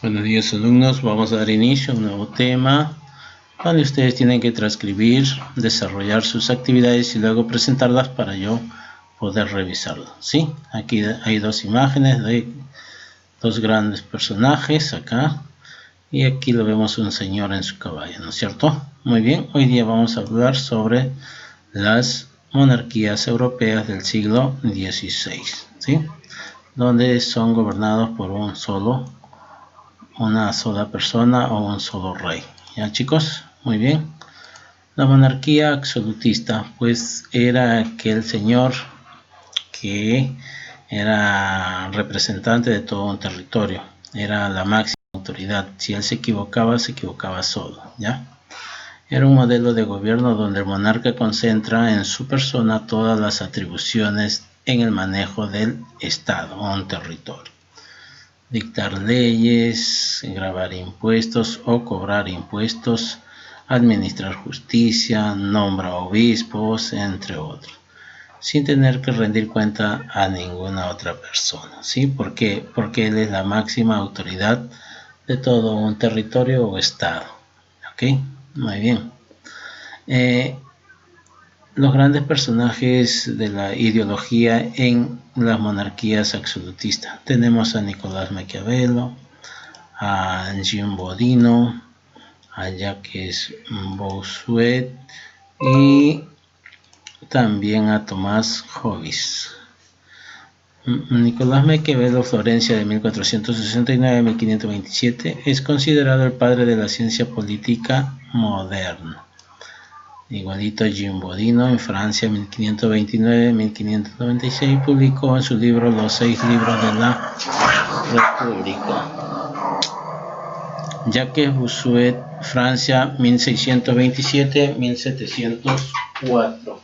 Buenos días, alumnos. Vamos a dar inicio a un nuevo tema donde ustedes tienen que transcribir, desarrollar sus actividades y luego presentarlas para yo poder revisarlo. ¿Sí? Aquí hay dos imágenes de dos grandes personajes acá y aquí lo vemos un señor en su caballo, ¿no es cierto? Muy bien, hoy día vamos a hablar sobre las monarquías europeas del siglo XVI, ¿sí? Donde son gobernados por una sola persona o un solo rey. ¿Ya, chicos? Muy bien. La monarquía absolutista, pues era aquel señor que era representante de todo un territorio, era la máxima autoridad. Si él se equivocaba solo, ¿ya? Era un modelo de gobierno donde el monarca concentra en su persona todas las atribuciones en el manejo del Estado o un territorio. Dictar leyes, gravar impuestos o cobrar impuestos, administrar justicia, nombra obispos, entre otros, sin tener que rendir cuenta a ninguna otra persona, ¿sí? ¿Por qué? Porque él es la máxima autoridad de todo un territorio o estado, ¿ok? Muy bien. Los grandes personajes de la ideología en las monarquías absolutistas. Tenemos a Nicolás Maquiavelo, a Jean Bodino, a Jacques Bossuet y también a Tomás Hobbes. Nicolás Maquiavelo, Florencia de 1469 a 1527, es considerado el padre de la ciencia política moderna. Igualito a Jean Bodino, en Francia, 1529-1596, publicó en su libro Los 6 libros de la República. Jacques Bossuet, Francia, 1627-1704.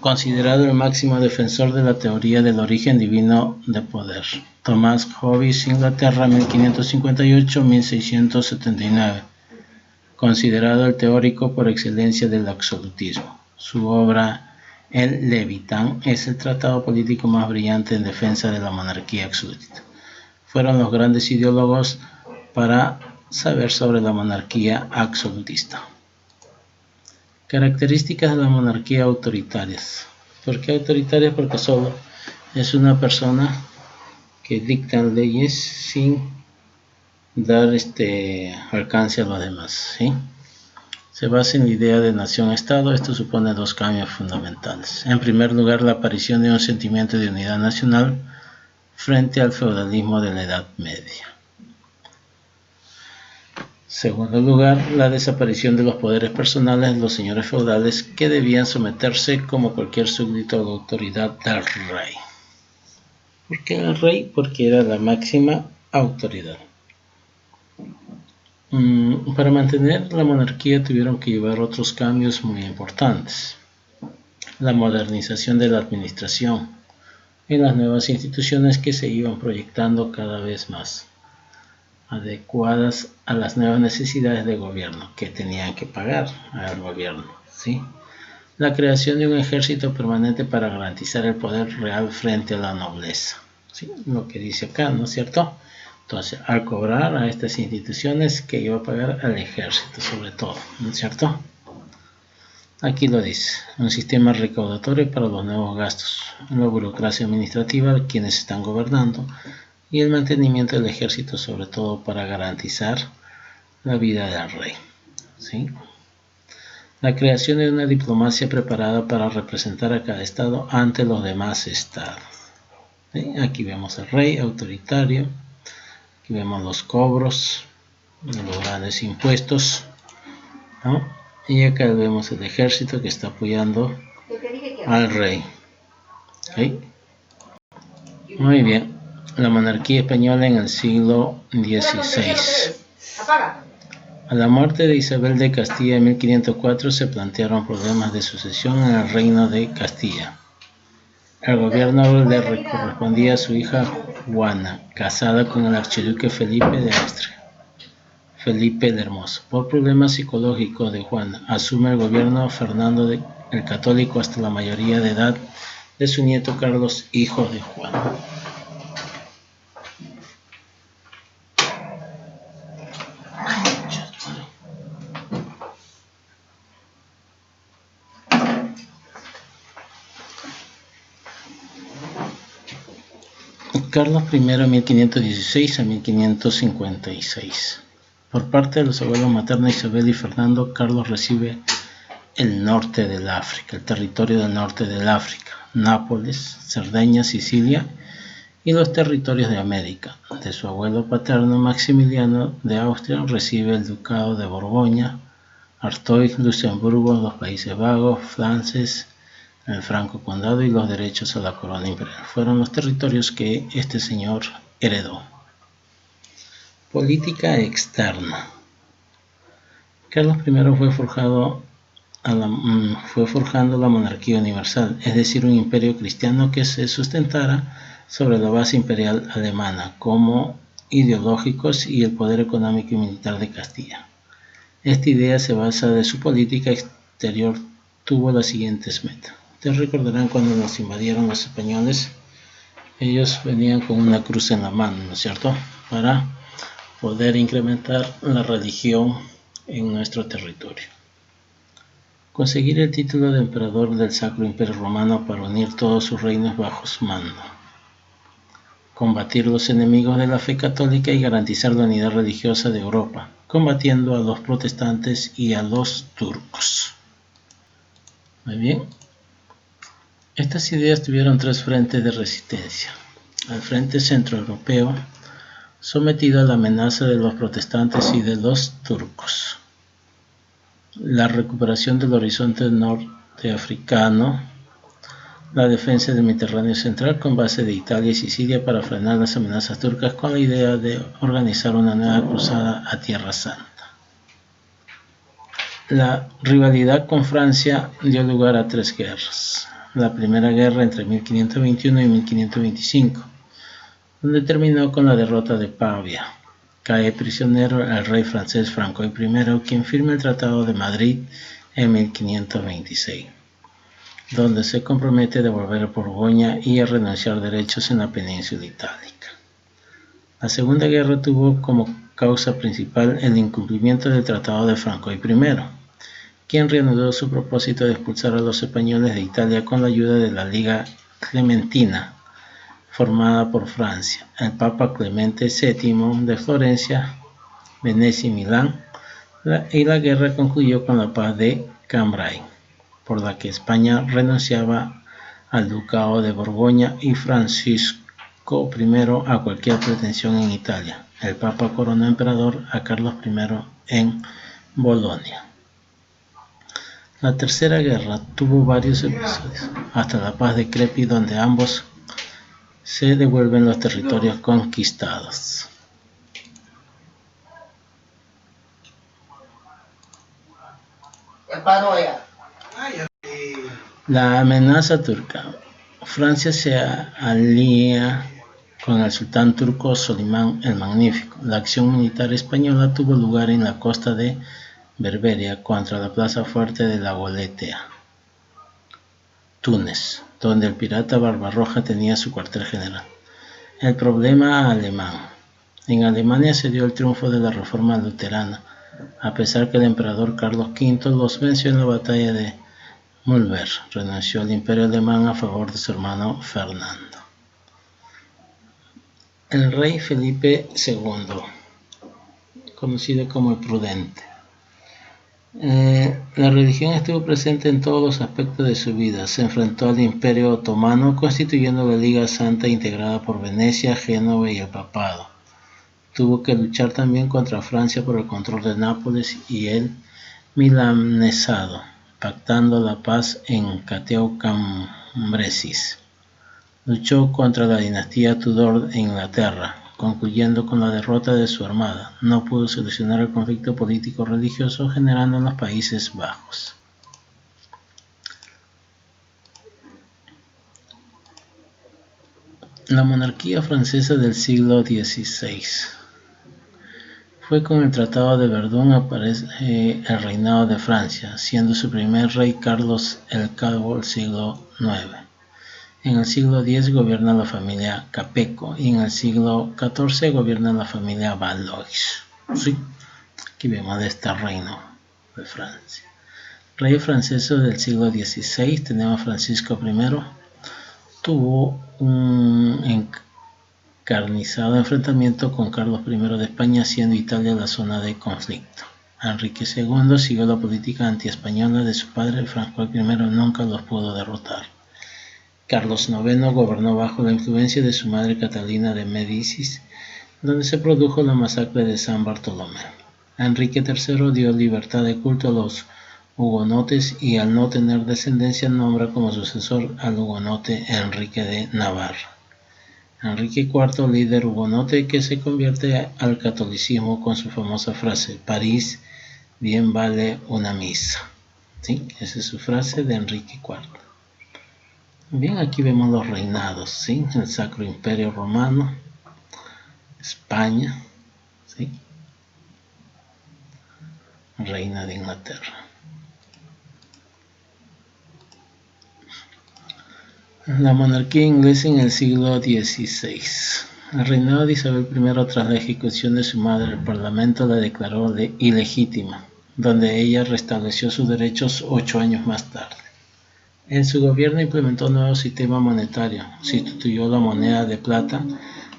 Considerado el máximo defensor de la teoría del origen divino de poder. Tomás Hobbes, Inglaterra, 1558-1679. Considerado el teórico por excelencia del absolutismo. Su obra, El Leviatán, es el tratado político más brillante en defensa de la monarquía absolutista. Fueron los grandes ideólogos para saber sobre la monarquía absolutista. Características de la monarquía autoritarias. ¿Por qué autoritarias? Porque solo es una persona que dicta leyes sin dar alcance a los demás, ¿sí? Se basa en la idea de nación-estado. Esto supone dos cambios fundamentales. En primer lugar, la aparición de un sentimiento de unidad nacional frente al feudalismo de la Edad Media. Segundo lugar, la desaparición de los poderes personales de los señores feudales que debían someterse como cualquier súbdito a la autoridad del rey. ¿Por qué el rey? Porque era la máxima autoridad. Para mantener la monarquía tuvieron que llevar otros cambios muy importantes. La modernización de la administración en las nuevas instituciones que se iban proyectando cada vez más, adecuadas a las nuevas necesidades del gobierno, que tenían que pagar al gobierno, ¿sí? La creación de un ejército permanente para garantizar el poder real frente a la nobleza, ¿sí? Lo que dice acá, ¿no es cierto? Entonces, al cobrar a estas instituciones, que iba a pagar al ejército, sobre todo, ¿no es cierto? Aquí lo dice, un sistema recaudatorio para los nuevos gastos, la burocracia administrativa, quienes están gobernando, y el mantenimiento del ejército, sobre todo para garantizar la vida del rey, ¿sí? La creación de una diplomacia preparada para representar a cada estado ante los demás estados, ¿sí? Aquí vemos al rey autoritario, aquí vemos los cobros, los grandes impuestos, ¿no? Y acá vemos el ejército que está apoyando al rey, ¿sí? Muy bien. La monarquía española en el siglo XVI. A la muerte de Isabel de Castilla en 1504 se plantearon problemas de sucesión en el reino de Castilla. El gobierno le correspondía a su hija Juana, casada con el archiduque Felipe de Austria. Felipe el Hermoso. Por problemas psicológicos de Juana, asume el gobierno Fernando el Católico hasta la mayoría de edad de su nieto Carlos, hijo de Juan. Carlos I 1516 a 1556. Por parte de los abuelos maternos Isabel y Fernando, Carlos recibe el norte del África, el territorio del norte del África, Nápoles, Cerdeña, Sicilia y los territorios de América. De su abuelo paterno Maximiliano de Austria recibe el ducado de Borgoña, Artois, Luxemburgo, los Países Bajos, Flandes, el Franco Condado y los derechos a la corona imperial. Fueron los territorios que este señor heredó. Política externa. Carlos I fue forjando la monarquía universal, es decir, un imperio cristiano que se sustentara sobre la base imperial alemana como ideológicos y el poder económico y militar de Castilla. Esta idea se basa de su política exterior, tuvo las siguientes metas. Ustedes recordarán cuando nos invadieron los españoles, ellos venían con una cruz en la mano, ¿no es cierto?, para poder incrementar la religión en nuestro territorio. Conseguir el título de emperador del Sacro Imperio Romano para unir todos sus reinos bajo su mando. Combatir los enemigos de la fe católica y garantizar la unidad religiosa de Europa, combatiendo a los protestantes y a los turcos. Muy bien. Estas ideas tuvieron tres frentes de resistencia. El frente centroeuropeo, sometido a la amenaza de los protestantes y de los turcos. La recuperación del horizonte norteafricano, la defensa del Mediterráneo central con base de Italia y Sicilia para frenar las amenazas turcas con la idea de organizar una nueva cruzada a Tierra Santa. La rivalidad con Francia dio lugar a tres guerras. La primera guerra entre 1521 y 1525, donde terminó con la derrota de Pavia. Cae prisionero el rey francés Franco I, quien firma el Tratado de Madrid en 1526, donde se compromete a devolver Borgoña y a renunciar derechos en la península itálica. La segunda guerra tuvo como causa principal el incumplimiento del Tratado de Franco I, quien reanudó su propósito de expulsar a los españoles de Italia con la ayuda de la Liga Clementina, formada por Francia, el Papa Clemente VII de Florencia, Venecia y Milán, y la guerra concluyó con la paz de Cambrai, por la que España renunciaba al ducado de Borgoña y Francisco I a cualquier pretensión en Italia. El Papa coronó emperador a Carlos I en Bolonia. La tercera guerra tuvo varios episodios, hasta la paz de Crepy, donde ambos se devuelven los territorios conquistados. La amenaza turca. Francia se alía con el sultán turco Solimán el Magnífico. La acción militar española tuvo lugar en la costa de Berberia contra la plaza fuerte de la Goletea. Túnez, donde el pirata Barbarroja tenía su cuartel general. El problema alemán. En Alemania se dio el triunfo de la reforma luterana, a pesar que el emperador Carlos V los venció en la batalla de Mühlberg. Renunció al imperio alemán a favor de su hermano Fernando. El rey Felipe II, conocido como el Prudente. La religión estuvo presente en todos los aspectos de su vida. Se enfrentó al Imperio Otomano, constituyendo la Liga Santa integrada por Venecia, Génova y el Papado. Tuvo que luchar también contra Francia por el control de Nápoles y el milanesado, pactando la paz en Cateau-Cambresis. Luchó contra la dinastía Tudor en Inglaterra, concluyendo con la derrota de su armada. No pudo solucionar el conflicto político-religioso generando en los Países Bajos. La monarquía francesa del siglo XVI. Fue con el Tratado de Verdún aparece el reinado de Francia, siendo su primer rey Carlos el Calvo del siglo IX. En el siglo X gobierna la familia Capeco y en el siglo XIV gobierna la familia Valois. ¿Sí? Aquí vemos de este reino de Francia. Rey francés del siglo XVI, tenemos Francisco I, tuvo un encarnizado enfrentamiento con Carlos I de España, siendo Italia la zona de conflicto. Enrique II siguió la política anti-española de su padre, Francisco I nunca los pudo derrotar. Carlos IX gobernó bajo la influencia de su madre Catalina de Médicis, donde se produjo la masacre de San Bartolomé. Enrique III dio libertad de culto a los hugonotes y al no tener descendencia nombra como sucesor al hugonote Enrique de Navarra. Enrique IV, líder hugonote que se convierte al catolicismo con su famosa frase: París bien vale una misa. ¿Sí? Esa es su frase de Enrique IV. Bien, aquí vemos los reinados, ¿sí? El Sacro Imperio Romano, España, ¿sí? Reina de Inglaterra. La monarquía inglesa en el siglo XVI. El reinado de Isabel I, tras la ejecución de su madre, el Parlamento la declaró ilegítima, donde ella restableció sus derechos 8 años más tarde. En su gobierno implementó un nuevo sistema monetario, sustituyó la moneda de plata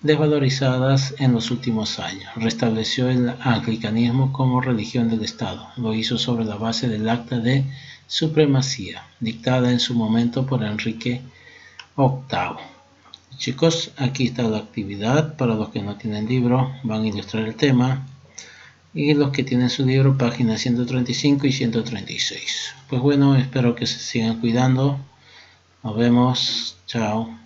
desvalorizadas en los últimos años, restableció el anglicanismo como religión del Estado, lo hizo sobre la base del Acta de Supremacía, dictada en su momento por Enrique VIII. Chicos, aquí está la actividad. Para los que no tienen libro, van a ilustrar el tema. Y los que tienen su libro, páginas 135 y 136. Pues bueno, espero que se sigan cuidando. Nos vemos. Chao.